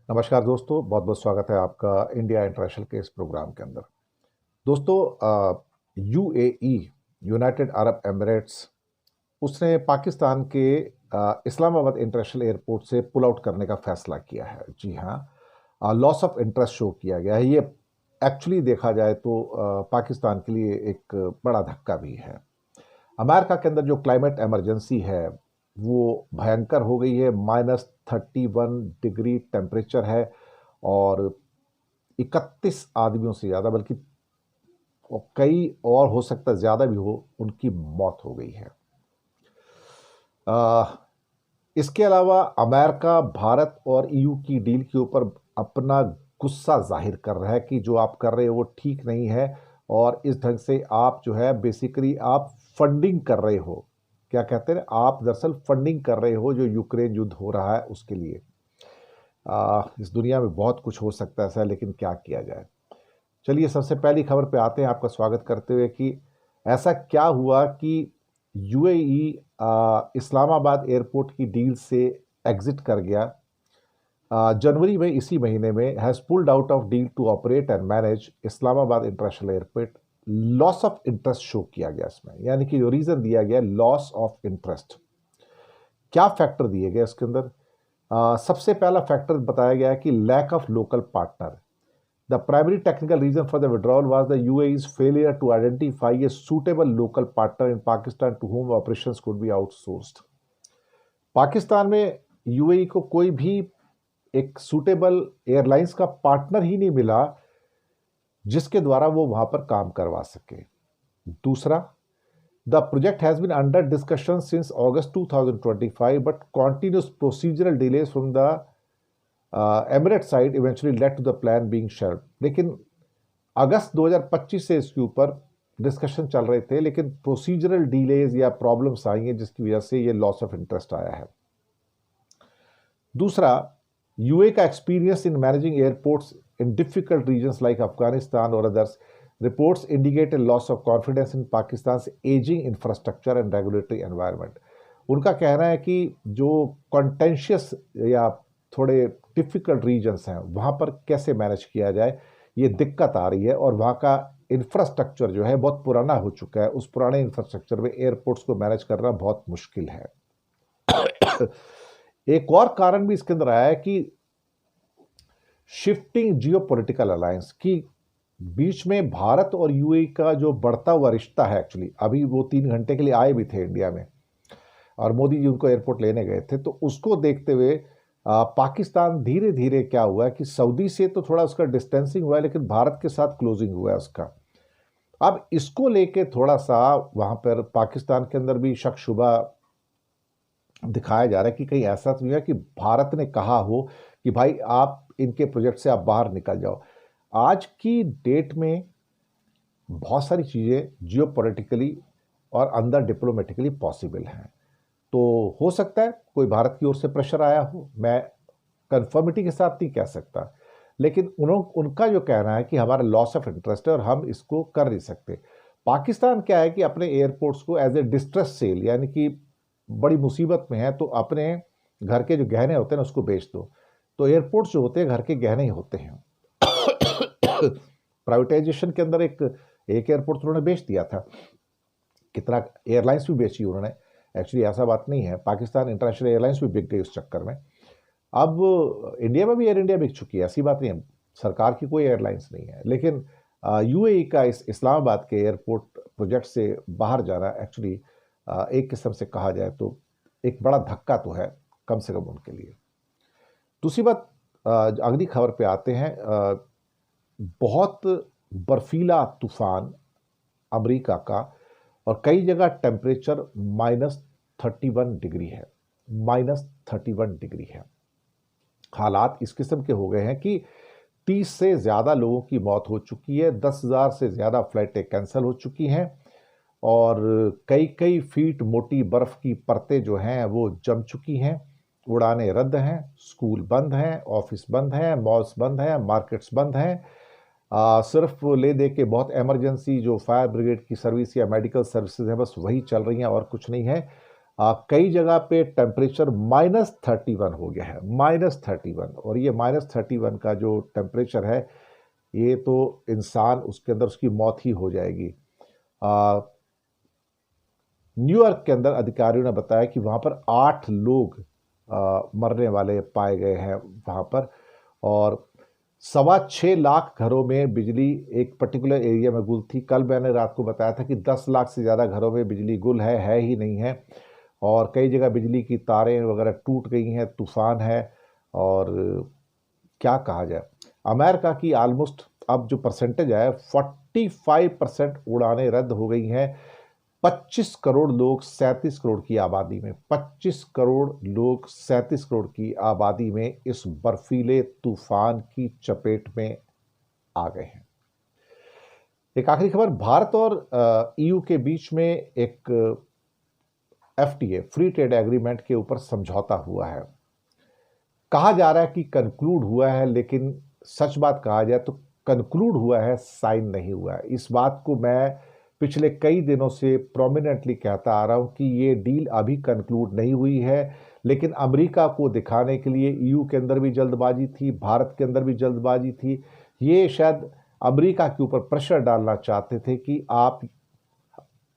नमस्कार दोस्तों, बहुत बहुत स्वागत है आपका इंडिया इंटरनेशनल के इस प्रोग्राम के अंदर। दोस्तों, यूएई, यूनाइटेड अरब एमिरेट्स, उसने पाकिस्तान के इस्लामाबाद इंटरनेशनल एयरपोर्ट से पुल आउट करने का फैसला किया है। जी हाँ, लॉस ऑफ इंटरेस्ट शो किया गया है। ये एक्चुअली देखा जाए तो पाकिस्तान के लिए एक बड़ा धक्का भी है। अमेरिका के अंदर जो क्लाइमेट इमरजेंसी है वो भयंकर हो गई है। -31 डिग्री टेम्परेचर है और 31 आदमियों से ज़्यादा, बल्कि कई और हो सकता है ज़्यादा भी हो, उनकी मौत हो गई है। आ, इसके अलावा अमेरिका, भारत और ईयू की डील के ऊपर अपना गुस्सा जाहिर कर रहा है कि जो आप कर रहे हो वो ठीक नहीं है और इस ढंग से आप जो है बेसिकली आप फंडिंग कर रहे हो। क्या कहते हैं, आप दरअसल फंडिंग कर रहे हो जो यूक्रेन युद्ध हो रहा है उसके लिए। इस दुनिया में बहुत कुछ हो सकता है ऐसा, लेकिन क्या किया जाए। चलिए सबसे पहली खबर पे आते हैं, आपका स्वागत करते हुए कि ऐसा क्या हुआ कि यूएई इस्लामाबाद एयरपोर्ट की डील से एग्जिट कर गया। जनवरी में, इसी महीने में, has pulled out of deal to operate and manage Islamabad international airport. Loss of interest show किया गया इसमें, यानी कि जो रीजन दिया गया लॉस ऑफ इंटरेस्ट। क्या फैक्टर दिए गए इसके अंदर? सबसे पहला फैक्टर बताया गया है कि lack of local partner. The primary technical reason for the withdrawal was the UAE's failure to identify a suitable local partner in Pakistan to whom operations could be outsourced. Pakistan में यूएई को कोई भी एक suitable airlines का partner ही नहीं मिला जिसके द्वारा वो वहां पर काम करवा सके। दूसरा, the project has been under discussion since August 2025 but continuous procedural delays from the emirate side eventually led to the plan being shelf. लेकिन अगस्त 2025 से इसके ऊपर डिस्कशन चल रहे थे, लेकिन प्रोसीजरल डिलेज या प्रॉब्लम्स आई हैं जिसकी वजह से ये लॉस ऑफ इंटरेस्ट आया है। दूसरा, यूए का experience in managing airports in difficult regions like Afghanistan और others reports indicate a loss of confidence in Pakistan ageing infrastructure and regulatory environment. उनका कहना है कि जो कॉन्टेंशियस या थोड़े डिफिकल्ट रीजन्स हैं वहाँ पर कैसे मैनेज किया जाए, ये दिक्कत आ रही है। और वहाँ का इंफ्रास्ट्रक्चर जो है बहुत पुराना हो चुका है। उस पुराने इंफ्रास्ट्रक्चर में एयरपोर्ट्स को मैनेज करना बहुत मुश्किल है। एक और कारण भी इसके अंदर आया है कि शिफ्टिंग जियोपॉलिटिकल अलायंस की बीच में भारत और यूएई का जो बढ़ता हुआ रिश्ता है। एक्चुअली अभी वो 3 घंटे के लिए आए भी थे इंडिया में और मोदी जी उनको एयरपोर्ट लेने गए थे, तो उसको देखते हुए पाकिस्तान धीरे धीरे क्या हुआ है कि सऊदी से तो थोड़ा उसका डिस्टेंसिंग हुआ है, लेकिन भारत के साथ क्लोजिंग हुआ है उसका। अब इसको लेके थोड़ा सा वहां पर पाकिस्तान के अंदर भी शक शुबा दिखाया जा रहा है कि कहीं ऐसा तो नहीं है कि भारत ने कहा हो कि भाई आप इनके प्रोजेक्ट से आप बाहर निकल जाओ। आज की डेट में बहुत सारी चीज़ें जियोपॉलिटिकली और अंदर डिप्लोमेटिकली पॉसिबल हैं। तो हो सकता है कोई भारत की ओर से प्रेशर आया हो, मैं कंफर्मिटी के साथ नहीं कह सकता, लेकिन उनका जो कहना है कि हमारा लॉस ऑफ इंटरेस्ट है और हम इसको कर नहीं सकते। पाकिस्तान क्या है कि अपने एयरपोर्ट्स को एज ए डिस्ट्रेस सेल, यानी कि बड़ी मुसीबत में है तो अपने घर के जो गहने होते हैं ना उसको बेच दो। तो एयरपोर्ट्स जो होते हैं घर के गहने ही होते हैं। प्राइवेटाइजेशन के अंदर एक एयरपोर्ट उन्होंने बेच दिया था, कितना एयरलाइंस भी बेची उन्होंने। एक्चुअली ऐसा बात नहीं है, पाकिस्तान इंटरनेशनल एयरलाइंस भी बिक गई उस चक्कर में। अब इंडिया में भी एयर इंडिया बिक चुकी है, ऐसी बात नहीं है, सरकार की कोई एयरलाइंस नहीं है। लेकिन यूएई का इस इस्लामाबाद के एयरपोर्ट प्रोजेक्ट से बाहर जाना एक्चुअली एक किस्म से कहा जाए तो एक बड़ा धक्का तो है, कम से कम उनके लिए। दूसरी बात, अगली खबर पे आते हैं। बहुत बर्फीला तूफान अमेरिका का, और कई जगह टेम्परेचर -31 डिग्री है। -31 डिग्री है। हालात इस किस्म के हो गए हैं कि 30 से ज़्यादा लोगों की मौत हो चुकी है, 10,000 से ज़्यादा फ्लाइटें कैंसिल हो चुकी हैं और कई कई फीट मोटी बर्फ़ की परतें जो हैं वो जम चुकी हैं। उड़ानें रद्द हैं, स्कूल बंद हैं, ऑफिस बंद हैं, मॉल्स बंद हैं, मार्केट्स बंद हैं। सिर्फ ले दे के बहुत इमरजेंसी जो फायर ब्रिगेड की सर्विस या मेडिकल सर्विसेज हैं बस वही चल रही हैं और कुछ नहीं है। कई जगह पे टेम्परेचर -31 हो गया है, -31। और ये -31 का जो टेम्परेचर है, ये तो इंसान उसके अंदर उसकी मौत ही हो जाएगी। न्यूयॉर्क के अंदर अधिकारियों ने बताया कि वहाँ पर 8 लोग मरने वाले पाए गए हैं वहाँ पर। और 6.25 लाख घरों में बिजली एक पर्टिकुलर एरिया में गुल थी। कल मैंने रात को बताया था कि 10 लाख से ज़्यादा घरों में बिजली गुल है ही नहीं है। और कई जगह बिजली की तारें वगैरह टूट गई हैं, तूफान है। और क्या कहा जाए, अमेरिका की ऑलमोस्ट अब जो परसेंटेज है 45% उड़ानें रद्द हो गई हैं। 25 करोड़ लोग 37 करोड़ की आबादी में, 25 करोड़ लोग 37 करोड़ की आबादी में इस बर्फीले तूफान की चपेट में आ गए हैं। एक आखिरी खबर, भारत और ईयू के बीच में एक एफटीए फ्री ट्रेड एग्रीमेंट के ऊपर समझौता हुआ है। कहा जा रहा है कि कंक्लूड हुआ है, लेकिन सच बात कहा जाए तो कंक्लूड हुआ है, साइन नहीं हुआ है। इस बात को मैं पिछले कई दिनों से प्रोमिनेंटली कहता आ रहा हूं कि ये डील अभी कंक्लूड नहीं हुई है, लेकिन अमेरिका को दिखाने के लिए ईयू के अंदर भी जल्दबाजी थी, भारत के अंदर भी जल्दबाजी थी। ये शायद अमेरिका के ऊपर प्रेशर डालना चाहते थे कि आप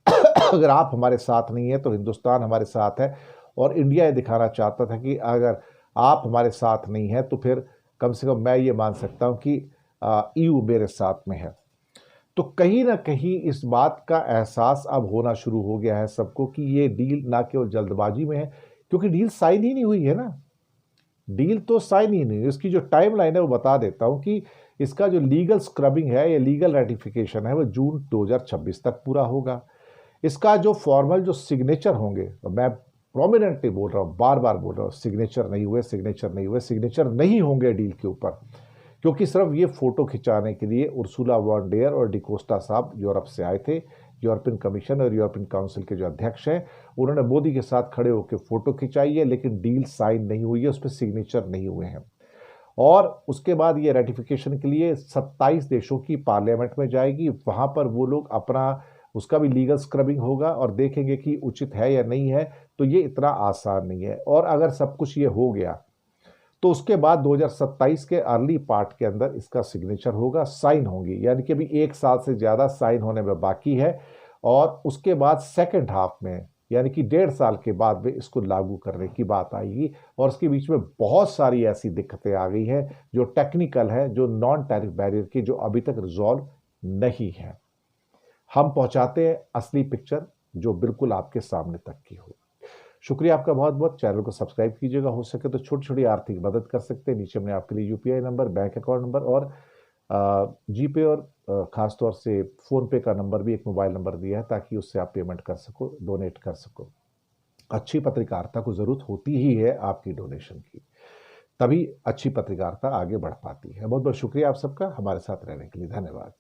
अगर आप हमारे साथ नहीं है तो हिंदुस्तान हमारे साथ है। और इंडिया ये दिखाना चाहता था कि अगर आप हमारे साथ नहीं है तो फिर कम से कम मैं ये मान सकता हूं कि ईयू मेरे साथ में है। तो कहीं ना कहीं इस बात का एहसास अब होना शुरू हो गया है सबको कि ये डील ना केवल जल्दबाजी में है, क्योंकि डील साइन ही नहीं हुई है ना। डील तो साइन ही नहीं, इसकी जो टाइम लाइन है वो बता देता हूं कि इसका जो लीगल स्क्रबिंग है या लीगल रेटिफिकेशन है वो जून 2026 तक पूरा होगा। इसका जो फॉर्मल जो सिग्नेचर होंगे, तो मैं प्रोमिनेंटली बोल रहा हूँ, बार बार बोल रहा हूँ, सिग्नेचर नहीं हुए, सिग्नेचर नहीं हुए, सिग्नेचर नहीं होंगे डील के ऊपर, क्योंकि सिर्फ ये फोटो खिंचाने के लिए उर्सुला वॉन डेयर और डिकोस्टा साहब यूरोप से आए थे। यूरोपियन कमीशन और यूरोपियन काउंसिल के जो अध्यक्ष हैं, उन्होंने मोदी के साथ खड़े होकर फोटो खिंचाई है, लेकिन डील साइन नहीं हुई है, उस पर सिग्नेचर नहीं हुए हैं। और उसके बाद ये रेटिफिकेशन के लिए 27 देशों की पार्लियामेंट में जाएगी। वहां पर वो लोग अपना उसका भी लीगल स्क्रबिंग होगा और देखेंगे कि उचित है या नहीं है। तो ये इतना आसान नहीं है। और अगर सब कुछ ये हो गया तो उसके बाद 2027 के अर्ली पार्ट के अंदर इसका सिग्नेचर होगा, साइन होंगी, यानी कि अभी 1 साल से ज़्यादा साइन होने में बाकी है। और उसके बाद सेकेंड हाफ में, यानी कि 1.5 साल के बाद में इसको लागू करने की बात आएगी। और उसके बीच में बहुत सारी ऐसी दिक्कतें आ गई हैं जो टेक्निकल है, जो नॉन टैरिफ बैरियर की, जो अभी तक रिजॉल्व नहीं है। हम पहुंचाते हैं असली पिक्चर जो बिल्कुल आपके सामने तक की हो। शुक्रिया आपका बहुत बहुत। चैनल को सब्सक्राइब कीजिएगा, हो सके तो छोटी छोटी आर्थिक मदद कर सकते हैं। नीचे हमने आपके लिए UPI number, bank account number और जीपे और खासतौर से फोन पे का नंबर भी, एक मोबाइल नंबर दिया है, ताकि उससे आप पेमेंट कर सको, डोनेट कर सको। अच्छी पत्रकारिता को जरूरत होती ही है आपकी डोनेशन की, तभी अच्छी पत्रकारिता आगे बढ़ पाती है। बहुत बहुत शुक्रिया आप सबका हमारे साथ रहने के लिए। धन्यवाद।